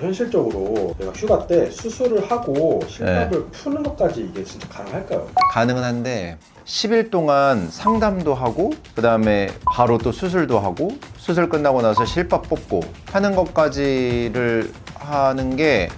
현실적으로 내가 휴가 때 수술을 하고 실밥을 푸는 것까지 이게 진짜 가능할까요? 가능은 한데 10일 동안 상담도 하고 그 다음에 바로 또 수술도 하고 수술 끝나고 나서 실밥 뽑고 하는 것까지를 하는 게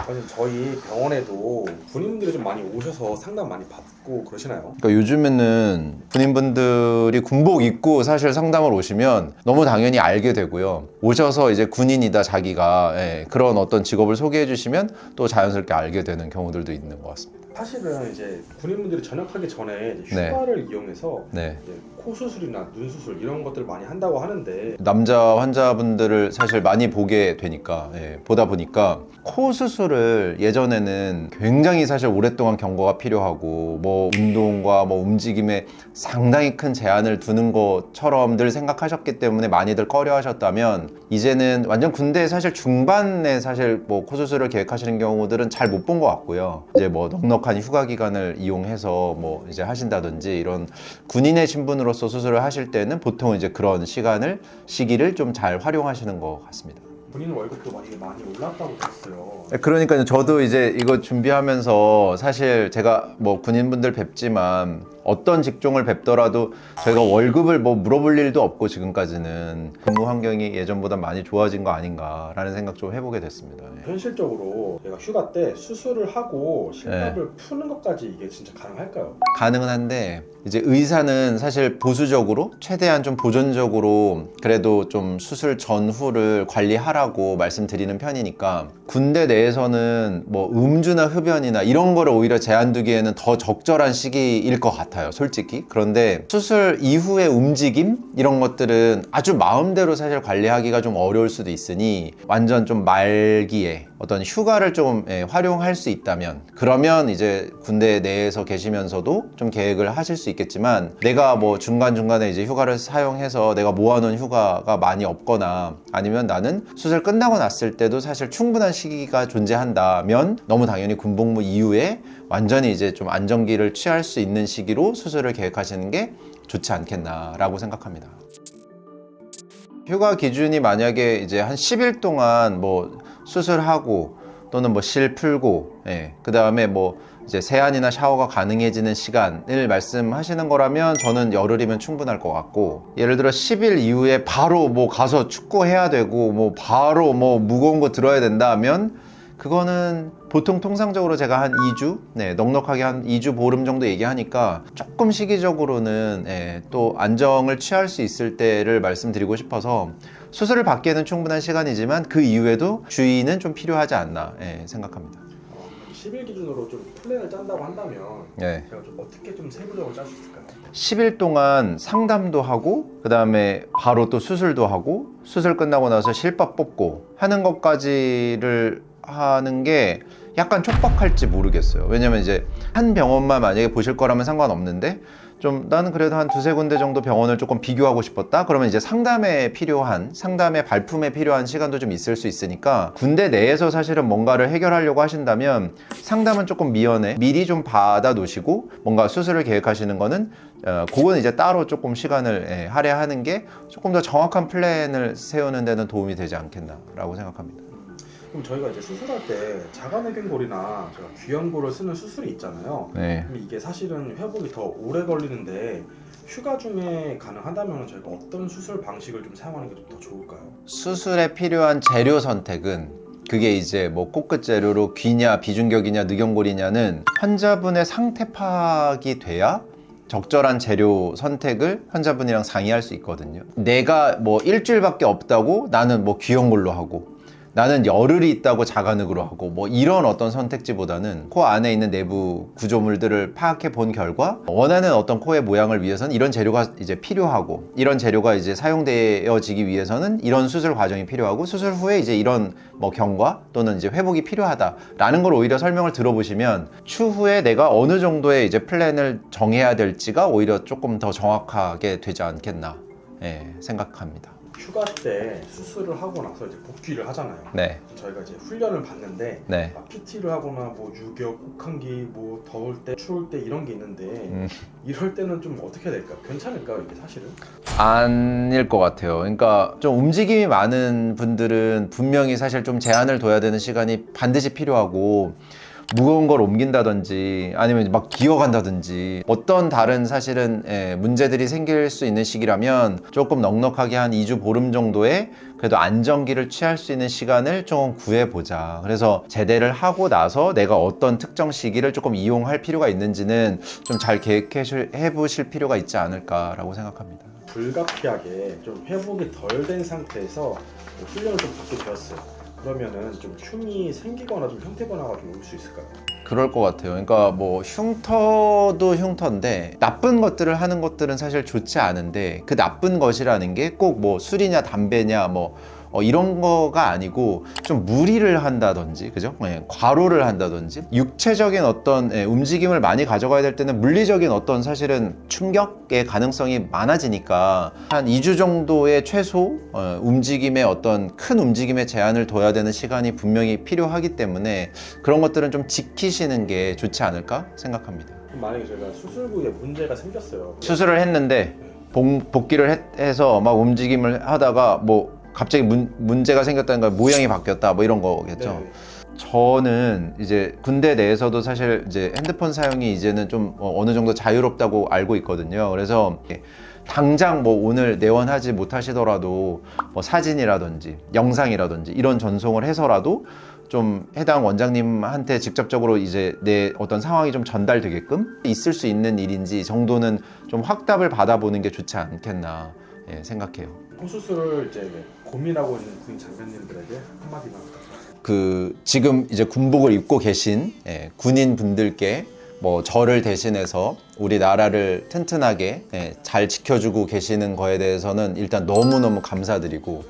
사실 저희 병원에도 군인분들이 좀 많이 오셔서 상담 많이 받고 그러시나요? 그러니까 요즘에는 군인분들이 군복 입고 사실 상담을 오시면 너무 당연히 알게 되고요. 오셔서 이제 군인이다 자기가 그런 어떤 직업을 소개해 주시면 또 자연스럽게 알게 되는 경우들도 있는 것 같습니다. 사실은 이제 군인분들이 전역하기 전에 이제 휴가를 이용해서 네. 이제 코 수술이나 눈 수술 이런 것들을 많이 한다고 하는데 남자 환자분들을 사실 많이 보게 되니까 보다 보니까 코 수술을 예전에는 굉장히 사실 오랫동안 경과가 필요하고 뭐 운동과 뭐 움직임에 상당히 큰 제한을 두는 것처럼들 생각하셨기 때문에 많이들 꺼려 하셨다면 이제는 완전 군대 사실 중반에 사실 뭐 코 수술을 계획하시는 경우들은 잘 못 본 것 같고요. 이제 뭐 넉넉한 휴가 기간을 이용해서 뭐 이제 하신다든지 이런 군인의 신분으로서 수술을 하실 때는 보통 이제 그런 시기를 좀 잘 활용하시는 것 같습니다. 군인 월급도 많이 올랐다고 들었어요. 그러니까 저도 이제 이거 준비하면서 사실 제가 뭐 군인분들 뵙지만 어떤 직종을 뵙더라도 저희가 월급을 뭐 물어볼 일도 없고 지금까지는 근무 환경이 예전보다 많이 좋아진 거 아닌가라는 생각 좀 해보게 됐습니다. 현실적으로 내가 휴가 때 수술을 하고 실밥을 푸는 것까지 이게 진짜 가능할까요? 가능은 한데 이제 의사는 사실 보수적으로 최대한 좀 보존적으로 그래도 좀 수술 전후를 관리하라고 말씀드리는 편이니까 군대 내에서는 뭐 음주나 흡연이나 이런 거를 오히려 제한 두기에는 더 적절한 시기일 것 같아요, 솔직히. 그런데 수술 이후의 움직임 이런 것들은 아주 마음대로 사실 관리하기가 좀 어려울 수도 있으니 완전 좀 말기에 어떤 휴가를 좀 활용할 수 있다면 그러면 이제 군대 내에서 계시면서도 좀 계획을 하실 수 있겠지만 내가 뭐 중간중간에 이제 휴가를 사용해서 내가 모아놓은 휴가가 많이 없거나 아니면 나는 수술 끝나고 났을 때도 사실 충분한 시기가 존재한다면 너무 당연히 군복무 이후에 완전히 이제 좀 안정기를 취할 수 있는 시기로 수술을 계획하시는 게 좋지 않겠나라고 생각합니다. 휴가 기준이 만약에 이제 한 10일 동안 뭐 수술하고 또는 뭐 실 풀고 그 다음에 뭐 이제 세안이나 샤워가 가능해지는 시간을 말씀하시는 거라면 저는 열흘이면 충분할 것 같고 예를 들어 10일 이후에 바로 뭐 가서 축구해야 되고 뭐 바로 뭐 무거운 거 들어야 된다 하면 그거는 보통 통상적으로 제가 한 2주 넉넉하게 한 2주 보름 정도 얘기하니까 조금 시기적으로는 또 안정을 취할 수 있을 때를 말씀드리고 싶어서 수술을 받기에는 충분한 시간이지만 그 이후에도 주의는 좀 필요하지 않나 생각합니다. 10일 기준으로 좀 플랜을 짠다고 한다면 제가 좀 어떻게 좀 세부적으로 짤 수 있을까요? 10일 동안 상담도 하고 그 다음에 바로 또 수술도 하고 수술 끝나고 나서 실밥 뽑고 하는 것까지를 하는 게 약간 촉박할지 모르겠어요. 왜냐면 이제 한 병원만 만약에 보실 거라면 상관없는데 좀 나는 그래도 한 두세 군데 정도 병원을 조금 비교하고 싶었다? 그러면 이제 상담에 발품에 필요한 시간도 좀 있을 수 있으니까 군대 내에서 사실은 뭔가를 해결하려고 하신다면 상담은 조금 미리 좀 받아 놓으시고 뭔가 수술을 계획하시는 거는 그건 이제 따로 조금 시간을 할애하는 게 조금 더 정확한 플랜을 세우는 데는 도움이 되지 않겠나라고 생각합니다. 그럼 저희가 이제 수술할 때 자가내경골이나 제가 귀연골을 쓰는 수술이 있잖아요. 그럼 이게 사실은 회복이 더 오래 걸리는데 휴가 중에 가능하다면 저희가 어떤 수술 방식을 좀 사용하는 게 좀 더 좋을까요? 수술에 필요한 재료 선택은 그게 이제 뭐 코끝 재료로 귀냐 비중격이냐 늑연골이냐는 환자분의 상태 파악이 돼야 적절한 재료 선택을 환자분이랑 상의할 수 있거든요. 내가 뭐 일주일밖에 없다고 나는 뭐 귀연골로 하고 나는 열흘이 있다고 자가늑으로 하고 뭐 이런 어떤 선택지보다는 코 안에 있는 내부 구조물들을 파악해 본 결과 원하는 어떤 코의 모양을 위해서는 이런 재료가 이제 필요하고 이런 재료가 이제 사용되어지기 위해서는 이런 수술 과정이 필요하고 수술 후에 이제 이런 뭐 경과 또는 이제 회복이 필요하다라는 걸 오히려 설명을 들어보시면 추후에 내가 어느 정도의 이제 플랜을 정해야 될지가 오히려 조금 더 정확하게 되지 않겠나 생각합니다. 휴가 때 수술을 하고 나서 이제 복귀를 하잖아요. 네. 저희가 이제 훈련을 받는데 네. PT를 하거나 뭐 유격, 혹한기, 뭐 더울 때, 추울 때 이런 게 있는데 이럴 때는 좀 어떻게 해야 될까요? 괜찮을까요, 이게 사실은? 아닐 것 같아요. 그러니까 좀 움직임이 많은 분들은 분명히 사실 좀 제한을 둬야 되는 시간이 반드시 필요하고, 무거운 걸 옮긴다든지 아니면 막 기어간다든지 어떤 다른 사실은 문제들이 생길 수 있는 시기라면 조금 넉넉하게 한 2주 보름 정도의 그래도 안정기를 취할 수 있는 시간을 좀 구해보자. 그래서 제대를 하고 나서 내가 어떤 특정 시기를 조금 이용할 필요가 있는지는 좀 잘 계획해 보실 필요가 있지 않을까라고 생각합니다. 불가피하게 좀 회복이 덜 된 상태에서 훈련을 좀 받게 되었어요. 그러면은 좀 흉이 생기거나 좀 형태 변화가 좀 올 수 있을까요? 그럴 것 같아요. 그러니까 뭐 흉터도 흉터인데 나쁜 것들을 하는 것들은 사실 좋지 않은데, 그 나쁜 것이라는 게 꼭 뭐 술이냐 담배냐 뭐 이런 거가 아니고 좀 무리를 한다든지, 그죠? 과로를 한다든지 육체적인 어떤 움직임을 많이 가져가야 될 때는 물리적인 어떤 사실은 충격의 가능성이 많아지니까 한 2주 정도의 최소 움직임의 어떤 큰 움직임의 제한을 둬야 되는 시간이 분명히 필요하기 때문에 그런 것들은 좀 지키시는 게 좋지 않을까 생각합니다. 그럼 만약에 저희가 수술 부위에 문제가 생겼어요. 수술을 했는데 복귀를 해서 막 움직임을 하다가 뭐 갑자기 문제가 생겼다는 건 모양이 바뀌었다 뭐 이런 거겠죠. 네. 저는 이제 군대 내에서도 사실 이제 핸드폰 사용이 이제는 좀 어느 정도 자유롭다고 알고 있거든요. 그래서 당장 뭐 오늘 내원하지 못하시더라도 뭐 사진이라든지 영상이라든지 이런 전송을 해서라도 좀 해당 원장님한테 직접적으로 이제 내 어떤 상황이 좀 전달되게끔 있을 수 있는 일인지 정도는 좀 확답을 받아보는 게 좋지 않겠나 생각해요. 수술을 이제 고민하고 있는 군인 장병님들에게 한마디만 부탁드립니다. 그 지금 이제 군복을 입고 계신 군인 분들께 뭐 저를 대신해서 우리나라를 튼튼하게 잘 지켜주고 계시는 거에 대해서는 일단 너무너무 감사드리고,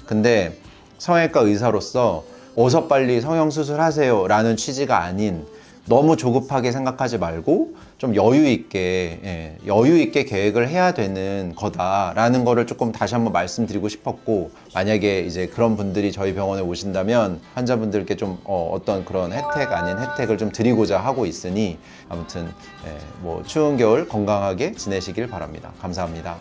근데 성형외과 의사로서 어서 빨리 성형수술하세요 라는 취지가 아닌, 너무 조급하게 생각하지 말고 좀 여유 있게 계획을 해야 되는 거다라는 거를 조금 다시 한번 말씀드리고 싶었고, 만약에 이제 그런 분들이 저희 병원에 오신다면 환자분들께 좀 어떤 그런 혜택 아닌 혜택을 좀 드리고자 하고 있으니, 아무튼 뭐 추운 겨울 건강하게 지내시길 바랍니다. 감사합니다.